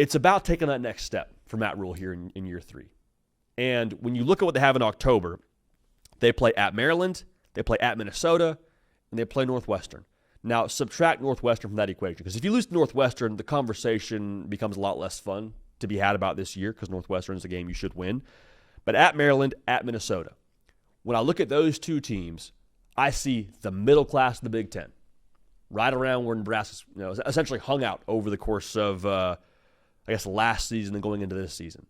it's about taking that next step for Matt Rhule here in year 3. And when you look at what they have in October, they play at Maryland, they play at Minnesota, and they play Northwestern. Now, subtract Northwestern from that equation, because if you lose to Northwestern, the conversation becomes a lot less fun to be had about this year, because Northwestern is a game you should win. But at Maryland, at Minnesota, when I look at those two teams, I see the middle class of the Big Ten, right around where Nebraska's essentially hung out over the course of, last season and going into this season.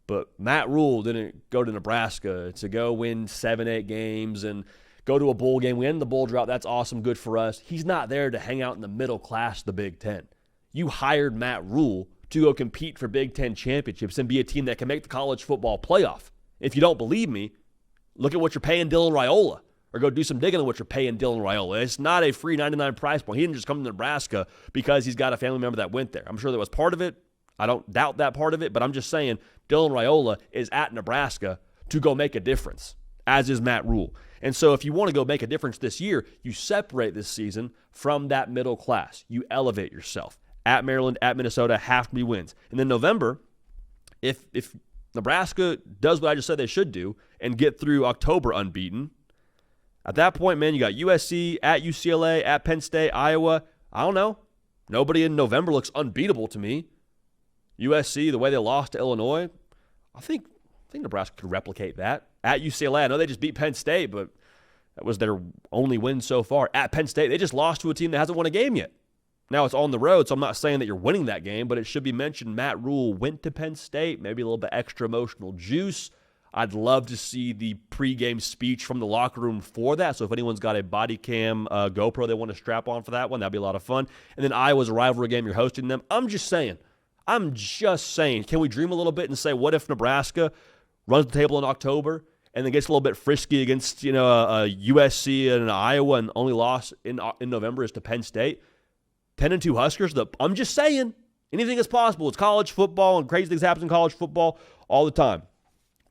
But Matt Rhule didn't go to Nebraska to go win 7-8 games and go to a bowl game. We end the bowl drought. That's awesome. Good for us. He's not there to hang out in the middle class of the Big Ten. You hired Matt Rhule to go compete for Big Ten championships and be a team that can make the college football playoff. If you don't believe me, look at what you're paying Dylan Raiola, or go do some digging on what you're paying Dylan Raiola. It's not a free $99 price point. He didn't just come to Nebraska because he's got a family member that went there. I'm sure that was part of it. I don't doubt that part of it, but I'm just saying Dylan Raiola is at Nebraska to go make a difference, as is Matt Rhule. And so if you want to go make a difference this year, you separate this season from that middle class. You elevate yourself. At Maryland, at Minnesota, have to be wins. And then November, if Nebraska does what I just said they should do and get through October unbeaten, at that point, man, you got USC, at UCLA, at Penn State, Iowa. I don't know. Nobody in November looks unbeatable to me. USC, the way they lost to Illinois, I think Nebraska could replicate that. At UCLA, I know they just beat Penn State, but that was their only win so far. At Penn State, they just lost to a team that hasn't won a game yet. Now it's on the road, so I'm not saying that you're winning that game, but it should be mentioned Matt Rhule went to Penn State, maybe a little bit extra emotional juice. I'd love to see the pregame speech from the locker room for that. So if anyone's got a body cam GoPro they want to strap on for that one, that'd be a lot of fun. And then Iowa's a rivalry game, you're hosting them. I'm just saying, can we dream a little bit and say, what if Nebraska runs the table in October and then gets a little bit frisky against USC and Iowa, and only loss in November is to Penn State? 10-2 Huskers. I'm just saying, anything is possible. It's college football, and crazy things happen in college football all the time.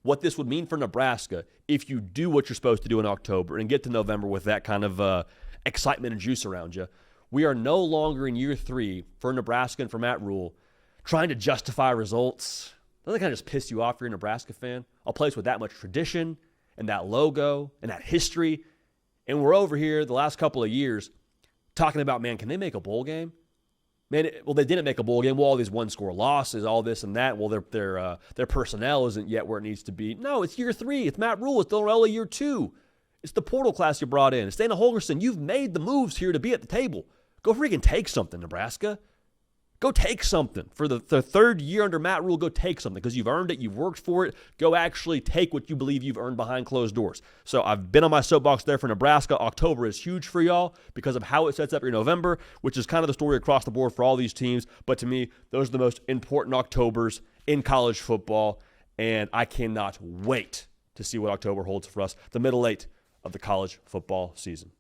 What this would mean for Nebraska if you do what you're supposed to do in October and get to November with that kind of excitement and juice around you. We are no longer in year 3 for Nebraska and for Matt Rhule trying to justify results. Doesn't that kind of just piss you off if you're a Nebraska fan? A place with that much tradition and that logo and that history. And we're over here the last couple of years talking about, man, can they make a bowl game? Man, they didn't make a bowl game. Well, all these one-score losses, all this and that. Well, their personnel isn't yet where it needs to be. No, it's year 3. It's Matt Rhule. It's Dylan Raiola year 2. It's the portal class you brought in. It's Dana Holgorsen. You've made the moves here to be at the table. Go freaking take something, Nebraska. Go take something. For the third year under Matt Rhule, go take something because you've earned it. You've worked for it. Go actually take what you believe you've earned behind closed doors. So I've been on my soapbox there for Nebraska. October is huge for y'all because of how it sets up your November, which is kind of the story across the board for all these teams. But to me, those are the most important Octobers in college football, and I cannot wait to see what October holds for us, the middle 8 of the college football season.